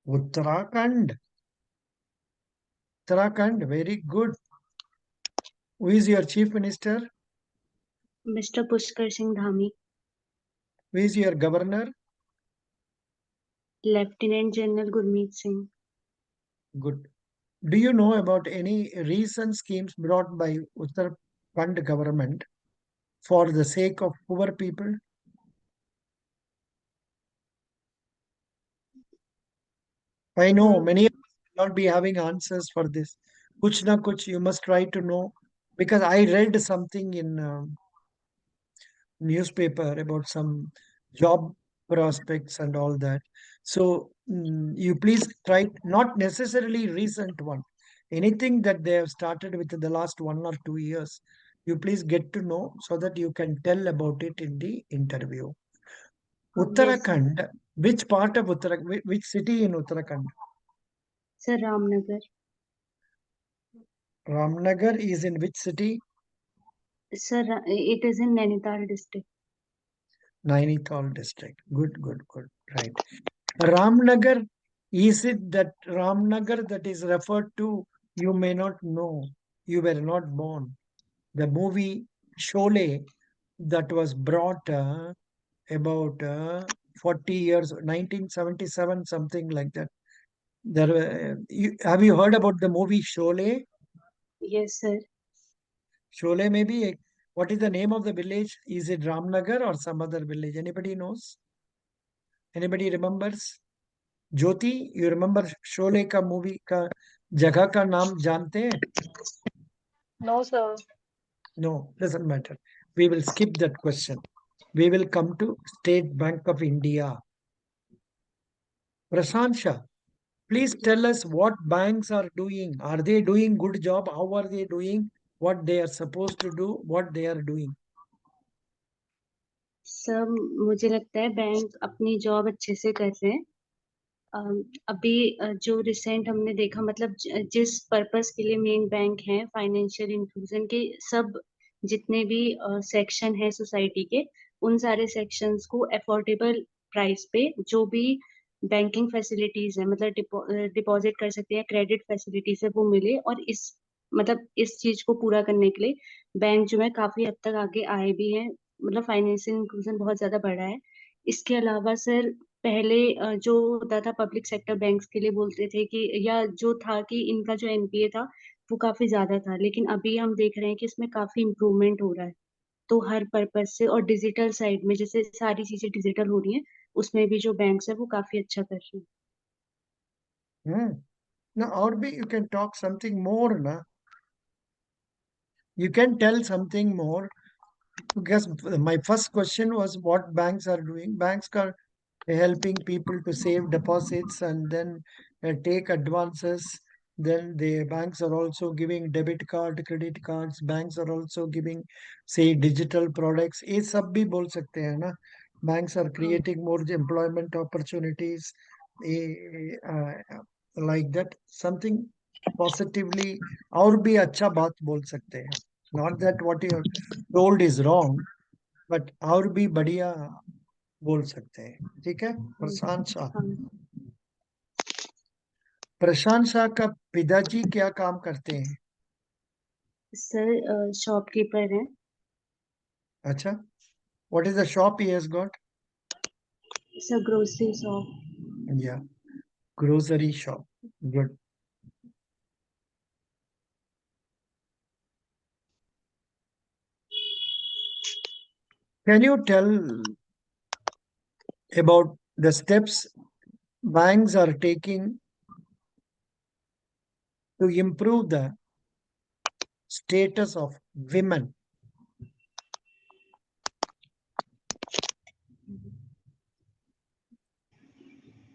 Uttarakhand. Uttarakhand, very good. Who is your chief minister? Mr. Pushkar Singh Dhami, Who is your governor? Lieutenant General Gurmeet Singh. Good. Do you know about any recent schemes brought by Uttarakhand government for the sake of poor people? I know Uh, many of us will not be having answers for this. Kuch na kuch, you must try to know because I read something in newspaper about some job prospects and all that. So you please try, not necessarily recent one, anything that they have started within the last 1 or 2 years. You please get to know so that you can tell about it in the interview. yes, sir. Uttarakhand, which part of Uttarakhand, which city in Uttarakhand? Sir Ramnagar. Ramnagar is in which city? Sir, it is in Nainital district. Nainital district. Good, good, good. Right. Ramnagar, is it that Ramnagar that is referred to? You may not know. You were not born. The movie Sholay that was brought about 40 years, 1977, something like that. Have you heard about the movie Sholay? Yes, sir. Sholay, maybe. What is the name of the village? Is it Ramnagar or some other village? Anybody knows? Anybody remembers? Jyoti you remember Sholay का movie का जगह का नाम जानते हैं? No, sir. No, doesn't matter. We will skip that question. We will come to State Bank of India. Prasansha, please Yes. tell us what banks are doing. Are they doing good job? How are they doing? What they are supposed to do? What they are doing? Sir मुझे लगता है bank अपनी job अच्छे से कर रहे हैं। अभी जो रिसेंट हमने देखा मतलब जिस पर्पस के लिए मेन बैंक है फाइनेंशियल इंक्लूजन के सब जितने भी सेक्शन है सोसाइटी के उन सारे सेक्शंस को अफोर्डेबल प्राइस पे जो भी बैंकिंग फैसिलिटीज है मतलब डिपॉजिट कर सकते हैं क्रेडिट फैसिलिटीज है वो मिले और इस मतलब इस चीज को पूरा करने के लिए बैंक जो है काफी हद तक आगे आए भी हैं मतलब फाइनेंशियल इंक्लूजन बहुत ज्यादा बढ़ा है। इसके अलावा सर पहले जो होता था पब्लिक सेक्टर बैंक्स के लिए बोलते थे कि या जो था कि इनका जो एनपीए था वो काफी ज्यादा था लेकिन अभी हम देख रहे हैं कि इसमें काफी इम्प्रूवमेंट हो रहा है। तो हर पर्पज से और डिजिटल साइड में जैसे सारी चीजें डिजिटल हो रही हैं उसमें भी जो बैंक्स है वो काफी अच्छा कर रहे हैं। Hmm. Now, or be you can talk something more, na? You can tell something more because my first question was what banks are doing. Banks are helping people to save deposits and then take advances. Then the banks are also giving debit card, credit cards. Banks are also giving, say, digital products. ये सब भी बोल सकते हैं ना. Banks are हाँ creating more employment opportunities. Like that, something positively और भी अच्छा बात बोल सकते हैं. Not that what you have told is wrong, but और भी बढ़िया बोल सकते हैं. ठीक है. हाँ प्रशांत शाह. हाँ प्रशांत शाह का पिताजी क्या काम करते हैं? सर शॉपकीपर हैं। अच्छा. What is the shop he has got? Sir grocery shop. Yeah, grocery shop. Good. Can you tell about the steps banks are taking to improve the status of women?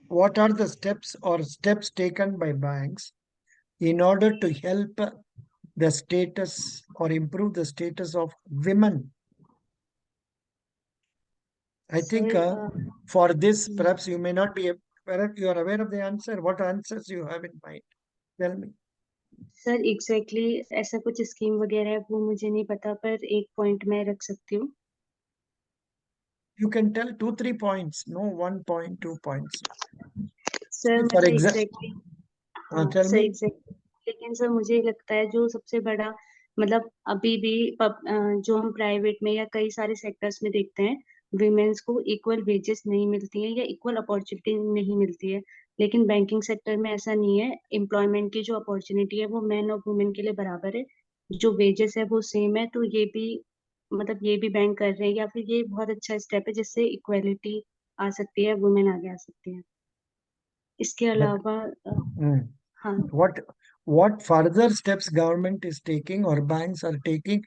What are the steps or steps taken by banks in order to help the status or improve the status of women? I think sir for this, perhaps you may not be, perhaps you are aware of the answer. What answers you have in mind? Tell me. Sir exactly ऐसा कुछ scheme वगैरह है वो मुझे नहीं पता पर एक पॉइंट मैं रख सकती हूँ। You can tell 2, 3 points. No, 1 point, 2 points. Sir for मतलब एग्जैक्टली, हाँ टेल सर मी। एग्जैक्टली। लेकिन सर मुझे लगता है जो सबसे बड़ा मतलब अभी भी जो हम प्राइवेट में या कई सारे सेक्टर्स में देखते हैं, विमेन्स को इक्वल वेजेस नहीं मिलती है या इक्वल अपॉर्चुनिटी नहीं मिलती है। लेकिन बैंकिंग सेक्टर में ऐसा नहीं है। एम्प्लॉयमेंट की जो अपॉर्चुनिटी है वो मैन और वुमेन के लिए बराबर है। जो वेजेस है वो सेम है। तो ये भी मतलब ये भी बैंक कर रहे हैं, या फिर ये बहुत अच्छा स्टेप है जिससे इक्वेलिटी आ सकती है, वुमेन आगे आ सकती है। इसके बट अलावा हाँ what further steps government is taking or banks are taking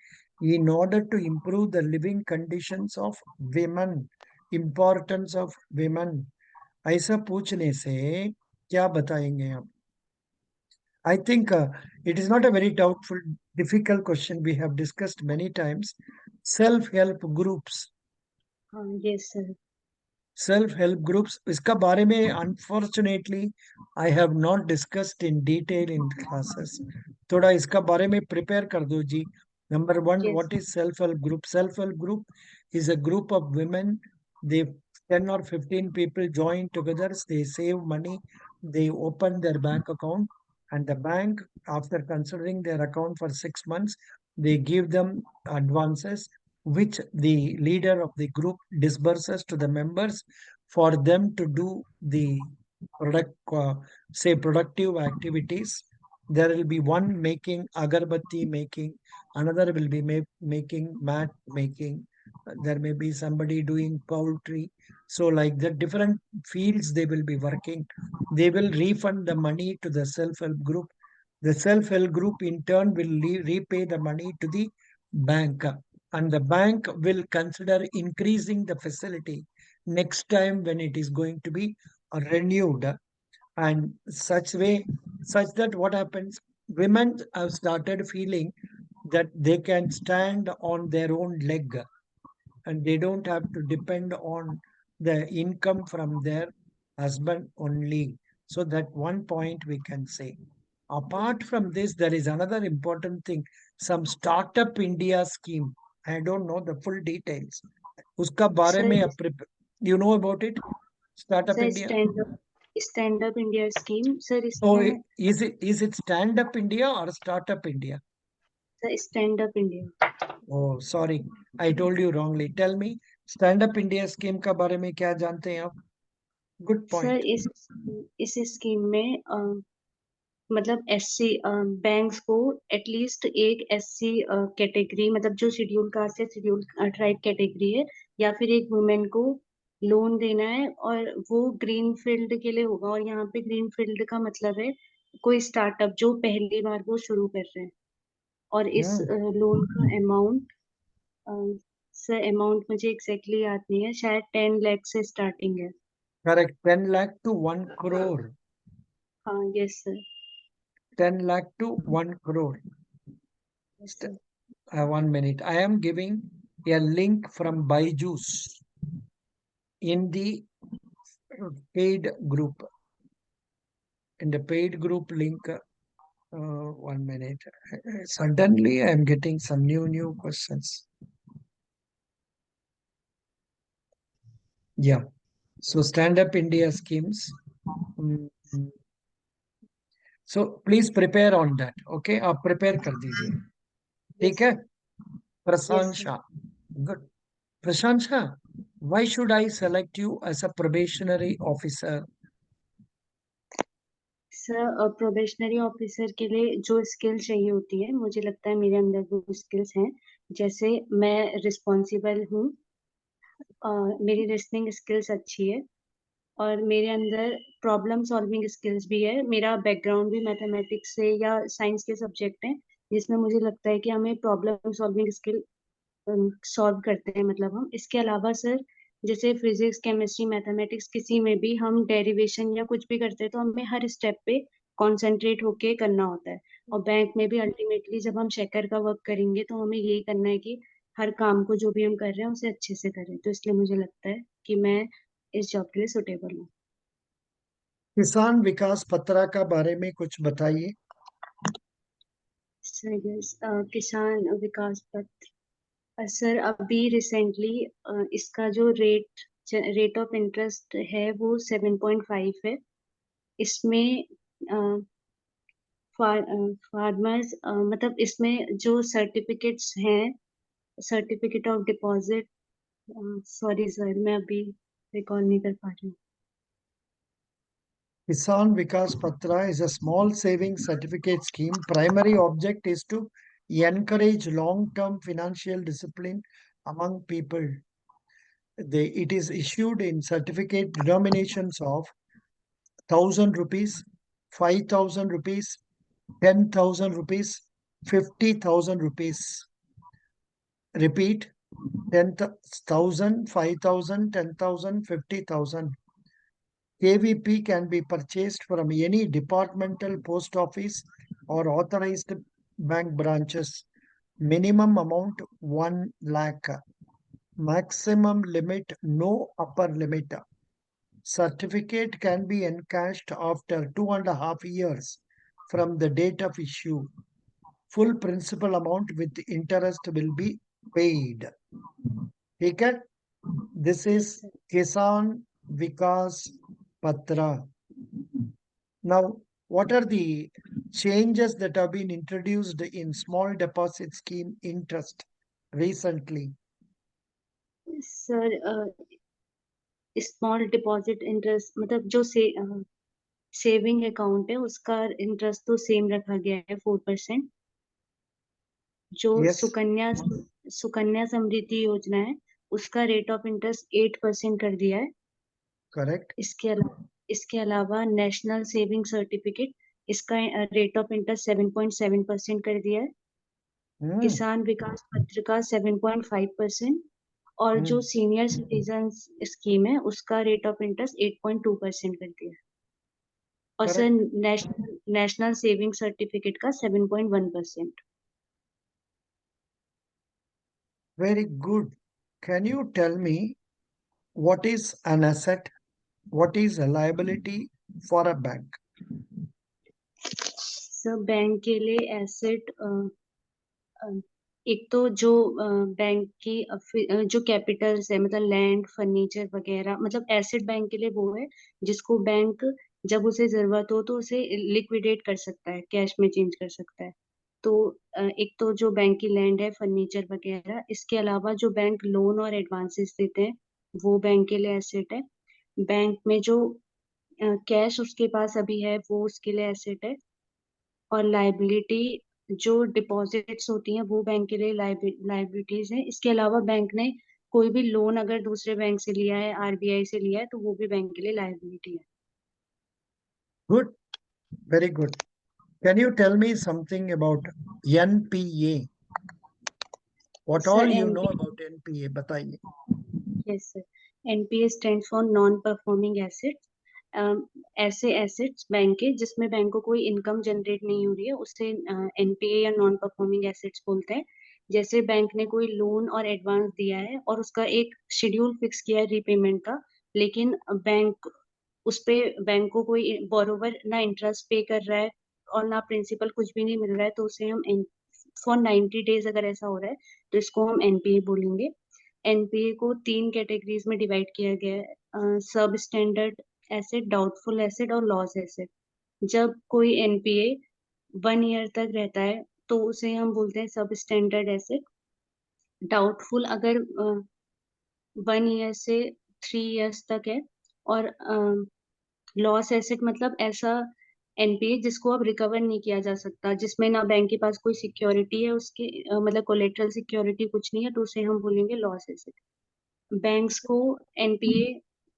in order to improve the living conditions of women, importance of women? ऐसा पूछने से क्या बताएंगे आप? I think it is not a very doubtful, difficult question. We have discussed many times. Self-help groups. हाँ, yes sir. Self help groups, इसका बारे में unfortunately I have not discussed in detail in classes. थोड़ा इसका बारे में prepare कर दो जी। Number one, yes what is self help group? Self help group is a group of women. They 10 or 15 people join together. They save money. They open their bank account, and the bank, after considering their account for 6 months, they give them advances, which the leader of the group disburses to the members for them to do the product, say productive activities. There will be one making agarbatti making, another will be making mat making, there may be somebody doing poultry. So like the different fields they will be working, they will refund the money to the self-help group. The self-help group in turn will repay the money to the bank, and the bank will consider increasing the facility next time when it is going to be renewed. And such way, such that what happens, women have started feeling that they can stand on their own leg and they don't have to depend on the income from their husband only. So that one point we can say. Apart from this, there is another important thing, some Startup India scheme. I don't know the full details. उसका बारे sir. में you know about it? Startup sir India. Stand up India scheme sir, So इसमें is it Stand Up India or Startup India? Sir stand up India. Oh, sorry, I told you wrongly. Tell me, Stand Up India scheme का बारे में क्या जानते हैं आप? Good sir point. इस scheme में मतलब एससी बैंक्स को एटलीस्ट एक एससी कैटेगरी, मतलब जो शेड्यूल कास्ट या शेड्यूल ट्राइब कैटेगरी है, या फिर एक वुमेन को लोन देना है। और वो ग्रीन फील्ड के लिए होगा। और यहाँ पे ग्रीन फील्ड का मतलब है कोई स्टार्टअप जो पहली बार वो शुरू कर रहे हैं। और इस Hmm. लोन का अमाउंट, सर अमाउंट मुझे एग्जैक्टली याद नहीं है, शायद 10 लाख से स्टार्टिंग है। Correct. 10 lakh to 1 crore. हाँ yes sir. 10 lakh to 1 crore. Yes sir. 1 minute. I am giving a link from Byju's in the paid group. In the paid group link, 1 minute. Suddenly, I am getting some new questions. Yeah. So Stand Up India schemes. Mm, So please prepare on that. Okay, आप prepare कर दीजिए. Yes ठीक है? Sir. Yes Prashant sir. Shah. Good. Prashant Shah, why should I select you as a probationary officer? Sir probationary officer के लिए जो skill चाहिए होती है, मुझे लगता है मेरे अंदर वो स्किल्स हैं। जैसे मैं रिस्पॉन्सिबल हूँ, मेरी लिसनिंग स्किल्स अच्छी है, और मेरे अंदर प्रॉब्लम सॉल्विंग स्किल्स भी है। मेरा बैकग्राउंड भी मैथमेटिक्स से या साइंस के सब्जेक्ट हैं, जिसमें मुझे लगता है कि हमें प्रॉब्लम सॉल्विंग स्किल सॉल्व करते हैं। मतलब हम इसके अलावा सर, जैसे फिजिक्स केमिस्ट्री मैथमेटिक्स किसी में भी हम डेरिवेशन या कुछ भी करते हैं तो हमें हर स्टेप पे कंसंट्रेट होके करना होता है। और बैंक में भी अल्टीमेटली जब हम चेकर का वर्क करेंगे तो हमें यही करना है कि हर काम को जो भी हम कर रहे हैं उसे अच्छे से करें। तो इसलिए मुझे लगता है कि मैं इस जॉब के लिए सुटेबल हूँ। किसान विकास पत्रा का बारे में कुछ बताइए. सर यस, किसान विकास पत्र, सर अभी रिसेंटली इसका जो रेट ऑफ इंटरेस्ट है वो 7.5 है। इसमें फार्मर्स मतलब इसमें जो सर्टिफिकेट्स हैं, certificate of deposit, sorry sir मैं अभी रिकॉल नहीं कर पा रही हूँ। Kisan Vikas Patra is a small savings certificate scheme. Primary object is to encourage long-term financial discipline among people. It is issued in certificate denominations of 1,000 rupees, 5,000 rupees, 10,000 rupees, 50,000 rupees. Repeat: 10,000, 5,000, 10,000, 50,000. KVP can be purchased from any departmental post office or authorized bank branches. Minimum amount 1 lakh. Maximum limit no upper limit. Certificate can be encashed after 2.5 years from the date of issue. Full principal amount with interest will be paid. ठीक है? This is Kisan Vikas Patra. Now, what are the changes that have been introduced in small deposit scheme interest recently? Sir small deposit interest मतलब जो से saving account है उसका interest तो same रखा गया है 4%। जो Yes, सुकन्या सुकन्या समृद्धि योजना है उसका रेट ऑफ इंटरेस्ट 8% कर दिया है। correct. इसके अलावा नेशनल सेविंग सर्टिफिकेट इसका रेट ऑफ इंटरेस्ट 7.7% कर दिया है। Hmm, किसान विकास पत्र का 7.5% और जो hmm, सीनियर सिटीजन स्कीम है उसका रेट ऑफ इंटरेस्ट 8.2% कर दिया है। और sir correct. National saving certificate का 7.1%। Very good. Can you tell me what is an asset? What is a liability for a bank? Sir bank के लिए asset एक तो जो बैंक की जो कैपिटल्स है मतलब लैंड फर्नीचर वगैरह मतलब एसेट बैंक के लिए वो है जिसको बैंक जब उसे जरूरत हो तो उसे लिक्विडेट कर सकता है, कैश में चेंज कर सकता है। तो एक तो जो बैंक की लैंड है फर्नीचर वगैरह, इसके अलावा जो बैंक लोन और एडवांसेस देते हैं वो बैंक के लिए एसेट है। बैंक में जो कैश उसके पास अभी है वो उसके लिए एसेट है। और लाइबिलिटी जो डिपॉजिट्स होती हैं वो बैंक के लिए लाइबिलिटीज है। इसके अलावा बैंक ने कोई भी लोन अगर दूसरे बैंक से लिया है, आरबीआई से लिया है, तो वो भी बैंक के लिए लाइबिलिटी है। Good, very good. Can you tell me something about NPA? What all sir you know NP about NPA? बताइए. Yes sir NPA stand for non performing assets. ऐसे एसेट्स बैंक के जिसमें बैंक को कोई income generate नहीं हो रही है उसे एनपीए या नॉन परफॉर्मिंग एसेट्स बोलते हैं। जैसे बैंक ने कोई लोन और एडवांस दिया है और उसका एक शेड्यूल फिक्स किया है रीपेमेंट का, लेकिन बैंक उस पे बैंक को कोई बोरोवर ना इंटरेस्ट पे कर रहा है और ना प्रिंसिपल कुछ भी नहीं मिल रहा है, तो उसे हम फॉर 90 डेज अगर ऐसा हो रहा है तो इसको हम एनपीए बोलेंगे। एनपीए को 3 कैटेगरीज में डिवाइड किया गया है, सब स्टैंडर्ड एसेट, डाउटफुल एसेट और लॉस एसेट। जब कोई एनपीए 1 ईयर तक रहता है तो उसे हम बोलते हैं सब स्टैंडर्ड एसेट। डाउटफुल अगर 1 ईयर से 3 ईयर्स तक है। और लॉस एसेट मतलब ऐसा एनपीए जिसको अब रिकवर नहीं किया जा सकता, जिसमें ना बैंक के पास कोई सिक्योरिटी है उसके मतलब कोलेटरल सिक्योरिटी कुछ नहीं है, तो उसे हम बोलेंगे लॉस एसेट। बैंक्स को एनपीए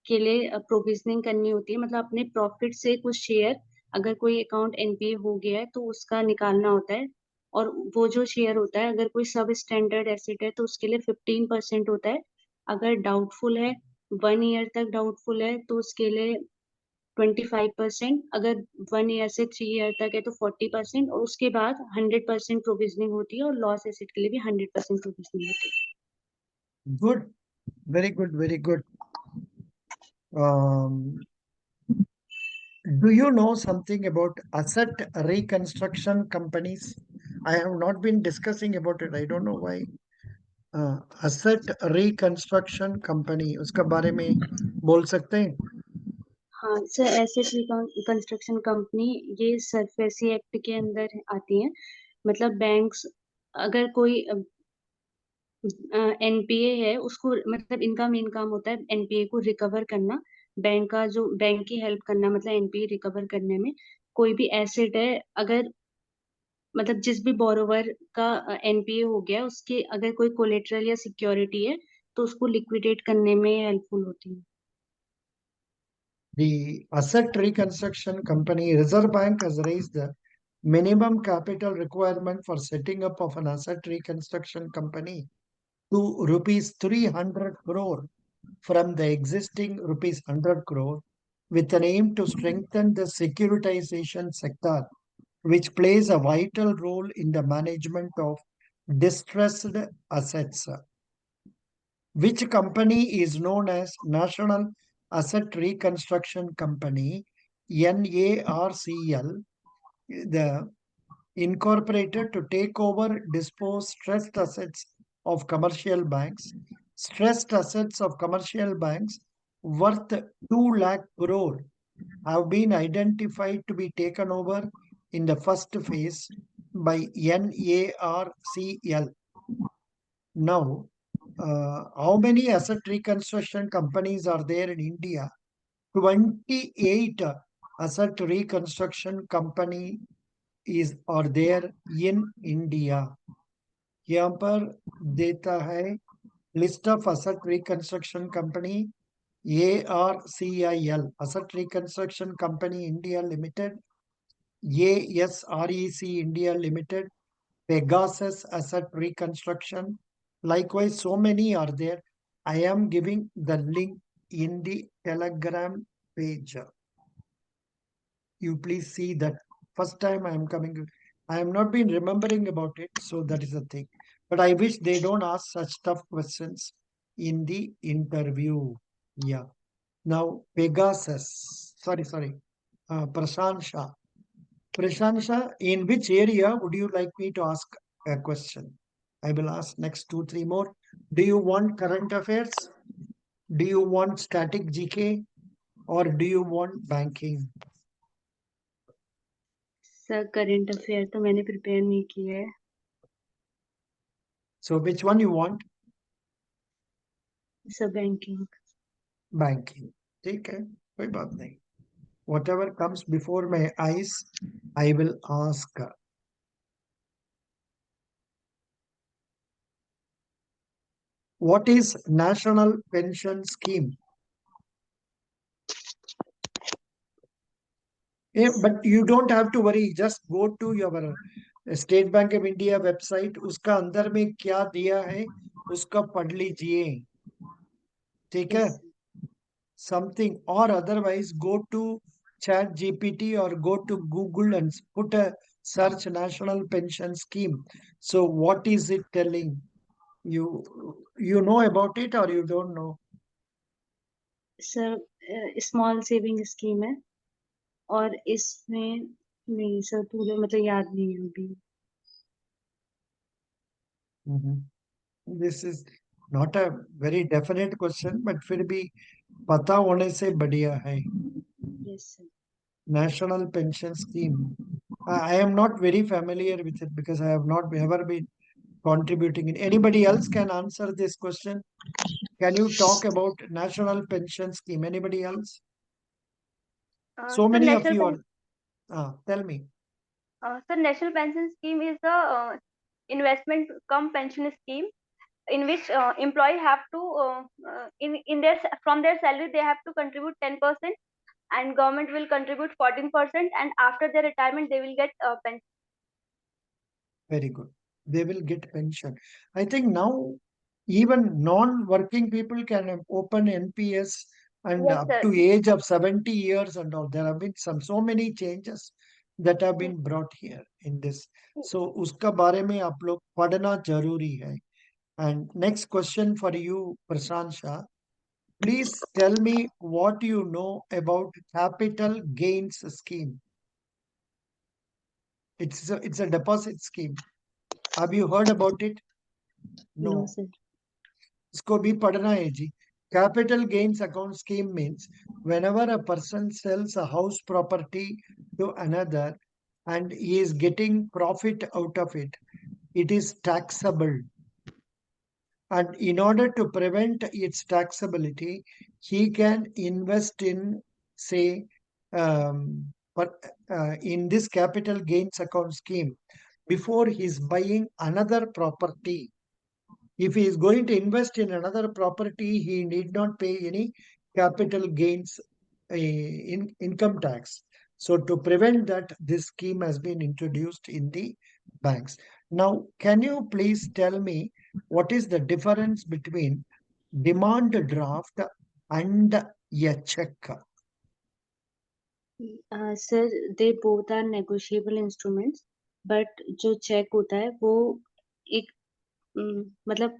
के लिए प्रोविजनिंग करनी होती है, मतलब अपने प्रॉफिट से कुछ शेयर, अगर कोई अकाउंट एनपीए हो गया है तो उसका निकालना होता है। और वो जो शेयर होता है अगर कोई सब स्टैंडर्ड एसेट है तो उसके लिए 15% होता है। अगर डाउटफुल है, 1 ईयर तक डाउटफुल है तो उसके लिए 25%। अगर 1 ईयर से 3 ईयर तक है तो 40%। और उसके बाद 100% प्रोविजनिंग होती है और लॉस एसेट के लिए भी 100% प्रोविजनिंग होती है। Good, very good, very good. Um, do you know something about asset reconstruction companies? I have not been discussing about it. I don't know why. Asset reconstruction company, उसका बारे में बोल सकते हैं? हाँ सर, एसेट रिकंस्ट्रक्शन कंपनी ये SARFAESI act के अंदर आती है। मतलब बैंक्स, अगर कोई एनपीए है, उसको मतलब इनका मेन काम होता है एनपीए को रिकवर करना। बैंक की हेल्प करना, मतलब एनपीए रिकवर करने में। कोई भी एसेट है, अगर मतलब जिस भी बोरोवर का एनपीए हो गया, उसके अगर कोई कोलेटरल या सिक्योरिटी है, तो उसको लिक्विडेट करने में हेल्पफुल होती है। The asset reconstruction company, Reserve Bank has raised the minimum capital requirement for setting up of an asset reconstruction company to rupees 300 crore from the existing rupees 100 crore with an aim to strengthen the securitization sector, which plays a vital role in the management of distressed assets. Which company is known as National Asset Reconstruction Company, NARCL, the incorporated to take over, dispose stressed assets of commercial banks. Stressed assets of commercial banks worth 2 lakh crore have been identified to be taken over in the first phase by NARCL. Now, how many asset reconstruction companies are there in India? 28 asset reconstruction company is are there in India. यहाँ पर देता है list of asset reconstruction company ARCIL, Asset Reconstruction Company India Limited, ASREC India Limited, Pegasus Asset Reconstruction. Likewise, so many are there. I am giving the link in the Telegram page. You please see that. First time I am coming. I am not been remembering about it, so that is the thing. But I wish they don't ask such tough questions in the interview. Yeah. Now, Pegasus. Sorry. Prashant Shah. Prashant Shah, in which area would you like me to ask a question? I will ask next 2, 3 more. Do you want current affairs? Do you want static GK? Or do you want banking? Sir, current affair तो मैंने prepare नहीं किया है। So which one you want? Sir, banking. Banking. ठीक है, कोई बात नहीं. Whatever comes before my eyes, I will ask. What is National Pension Scheme? Yeah, but you don't have to worry. Just go to your State Bank of India website. उसका अंदर में क्या दिया है उसका पढ़ लीजिए. ठीक है? Yes Something or otherwise go to Chat GPT or go to Google and put a search National Pension Scheme. So what is it telling? You know about it or you don't know? Sir, small saving scheme है, और इसमें नहीं sir, पूरे मतलब याद नहीं है अभी। This is not a very definite question, but फिर भी पता होने से बढ़िया है. Yes sir. National Pension Scheme. I am not very familiar with it because I have not ever been contributing in. Anybody else can answer this question? Can you talk about National Pension Scheme? Anybody else? So So many of national you pen are. Tell me. so national pension scheme is a investment cum pension scheme in which employee have to in their from their salary they have to contribute 10%, and government will contribute 14%, and after their retirement they will get pension. Very good. They will get pension. I think now even non-working people can open NPS and Yes, up sir. to age of 70 years and all. There have been so many changes that have Yes. been brought here in this. So उसका बारे में आप लोग पढ़ना जरूरी है. And next question for you, Prashant Shah. Please tell me what you know about capital gains scheme. It's a deposit scheme. Have you heard about it? No No. Sir. इसको भी पढ़ना है जी. Capital gains account scheme means whenever a person sells a house property to another and he is getting profit out of it, it is taxable. And in order to prevent its taxability, he can invest in, say, in this capital gains account scheme before he's buying another property. If he is going to invest in another property, he need not pay any capital gains income tax. So to prevent that, this scheme has been introduced in the banks. Now, can you please tell me what is the difference between demand draft and a check? Sir they both are negotiable instruments, but जो check होता है वो एक मतलब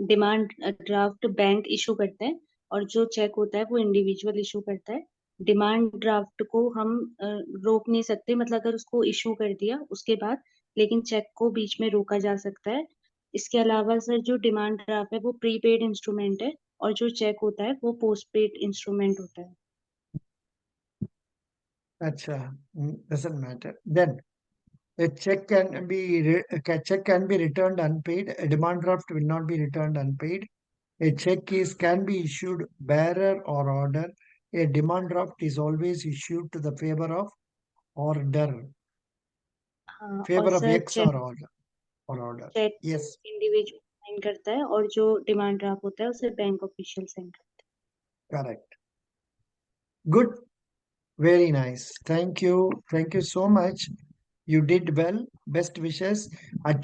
demand draft bank issue करता है और जो चेक होता है वो इंडिविजुअल इशू करता है। डिमांड ड्राफ्ट को हम रोक नहीं सकते, मतलब अगर उसको इशू कर दिया उसके बाद, लेकिन चेक को बीच में रोका जा सकता है। इसके अलावा सर जो डिमांड ड्राफ्ट है वो प्रीपेड इंस्ट्रूमेंट है और जो चेक होता है वो पोस्टपेड इंस्ट्रूमेंट होता है। Acha, doesn't matter. Then a check can be returned unpaid. A demand draft will not be returned unpaid. A check can be issued bearer or order. A demand draft is always issued to the favor of order, हाँ, और favor of sir X check or order. Check Yes, individual sign करता है और जो demand draft होता है उसे bank official sign करता correct. Good, very nice. Thank you so much. You did well. Best wishes. Attempt